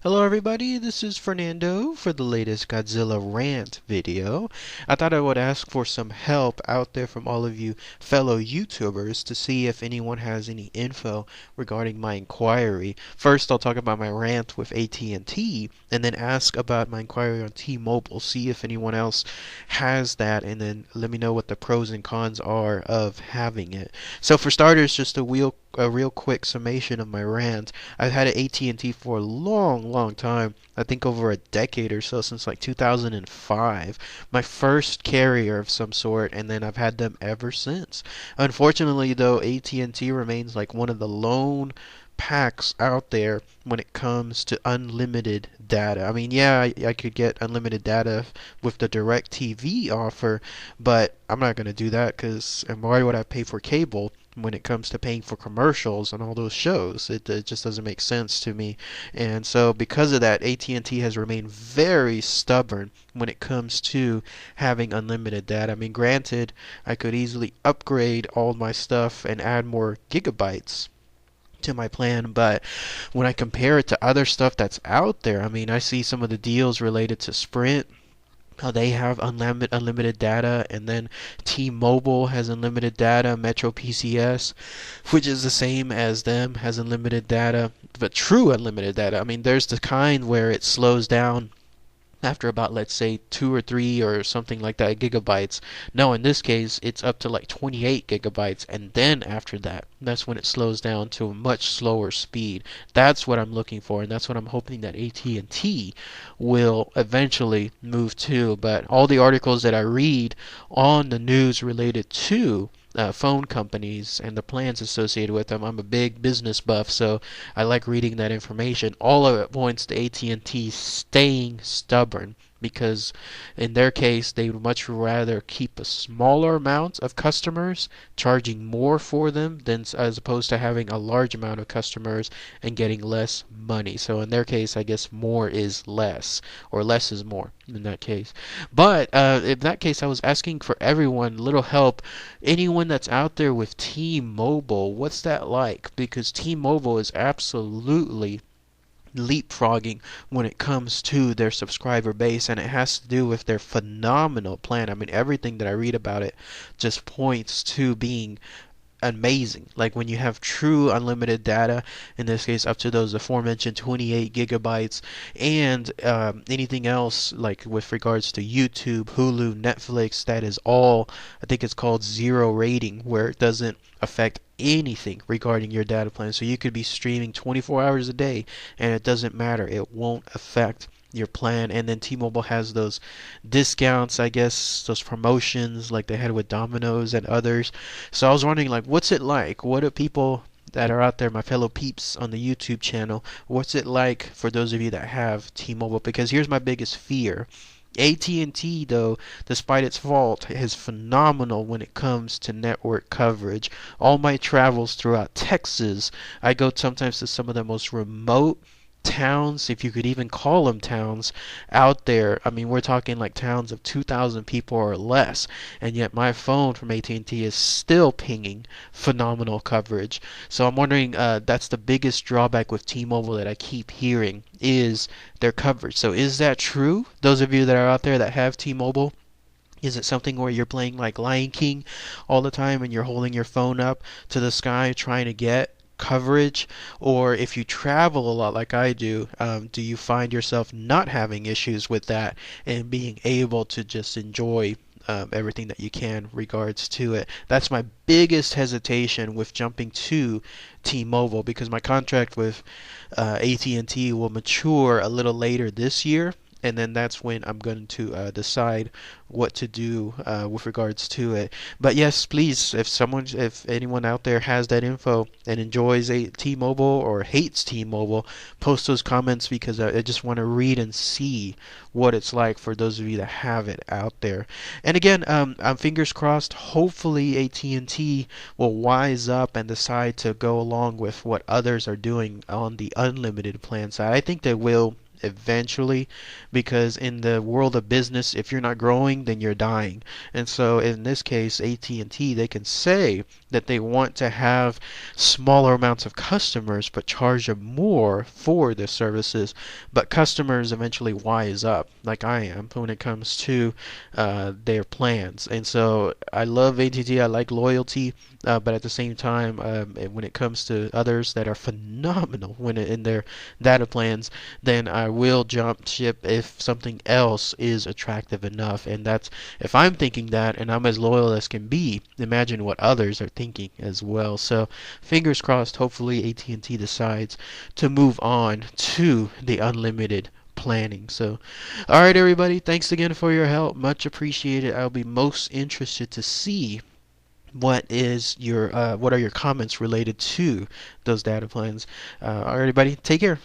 Hello everybody, this is Fernando for the latest Godzilla Rant video. I thought I would ask for some help out there from all of you fellow YouTubers to see if anyone has any info regarding my inquiry. First, I'll talk about my rant with AT&T and then ask about my inquiry on T-Mobile, see if anyone else has that, and then let me know what the pros and cons are of having it. So for starters, just a real quick summation of my rant. I've had AT&T for a long time. I think over a decade or so, since like 2005. My first carrier of some sort, and then I've had them ever since. Unfortunately, though, AT&T remains like one of the lone packs out there when it comes to unlimited data. I mean, yeah, I could get unlimited data with the direct TV offer, but I'm not going to do that and why would I pay for cable when it comes to paying for commercials and all those shows? It just doesn't make sense to me. And so because of that, AT&T has remained very stubborn when it comes to having unlimited data. I mean, granted, I could easily upgrade all my stuff and add more gigabytes to my plan, but when I compare it to other stuff that's out there, I mean, I see some of the deals related to Sprint, how they have unlimited data, and then T-Mobile has unlimited data. Metro PCS, which is the same as them, has unlimited data, but true unlimited data. I mean, there's the kind where it slows down after about, let's say, 2 or 3 or something like that gigabytes. No, in this case it's up to like 28 gigabytes, and then after that, that's when it slows down to a much slower speed. That's what I'm looking for, and that's what I'm hoping that AT&T will eventually move to. But all the articles that I read on the news related to phone companies and the plans associated with them. I'm a big business buff, so I like reading that information. All of it points to AT&T staying stubborn, because in their case they would much rather keep a smaller amount of customers, charging more for them, than as opposed to having a large amount of customers and getting less money. So in their case, I guess more is less, or less is more in that case. But in that case, I was asking for everyone, little help. Anyone that's out there with T-Mobile, what's that like? Because T-Mobile is absolutely leapfrogging when it comes to their subscriber base, and it has to do with their phenomenal plan. I mean, everything that I read about it just points to being amazing. Like when you have true unlimited data, in this case up to those aforementioned 28 gigabytes, and anything else like with regards to YouTube, Hulu, Netflix, that is all, I think it's called zero rating, where it doesn't affect anything regarding your data plan. So you could be streaming 24 hours a day and it doesn't matter. It won't affect your plan. And then T-Mobile has those discounts, I guess, those promotions like they had with Domino's and others. So I was wondering, like, what's it like? What do people that are out there, my fellow peeps on the YouTube channel, what's it like for those of you that have T-Mobile? Because here's my biggest fear. AT&T, though, despite its fault, is phenomenal when it comes to network coverage. All my travels throughout Texas, I go sometimes to some of the most remote towns, if you could even call them towns, out there. I mean, we're talking like towns of 2,000 people or less, and yet my phone from AT&T is still pinging phenomenal coverage. So I'm wondering, that's the biggest drawback with T-Mobile that I keep hearing, is their coverage. So is that true? Those of you that are out there that have T-Mobile, is it something where you're playing like Lion King all the time and you're holding your phone up to the sky trying to get coverage? Or if you travel a lot like I do you find yourself not having issues with that and being able to just enjoy everything that you can regards to it? That's my biggest hesitation with jumping to T-Mobile, because my contract with AT&T will mature a little later this year, and then that's when I'm going to decide what to do with regards to it. But yes, please, if anyone out there has that info and enjoys a T-Mobile or hates T-Mobile, post those comments, because I just want to read and see what it's like for those of you that have it out there. And again, I'm fingers crossed, hopefully AT&T will wise up and decide to go along with what others are doing on the unlimited plan side. I think they will eventually, because in the world of business, if you're not growing, then you're dying. And so in this case, AT&T, they can say that they want to have smaller amounts of customers but charge them more for their services, but customers eventually wise up, like I am, when it comes to their plans. And so I love AT&T. I like loyalty, but at the same time, when it comes to others that are phenomenal in their data plans, then I will jump ship if something else is attractive enough. And that's, if I'm thinking that and I'm as loyal as can be, imagine what others are thinking as well. So fingers crossed, hopefully AT&T decides to move on to the unlimited planning. So, all right, everybody, thanks again for your help. Much appreciated. I'll be most interested to see what are your comments related to those data plans. All right, everybody, take care.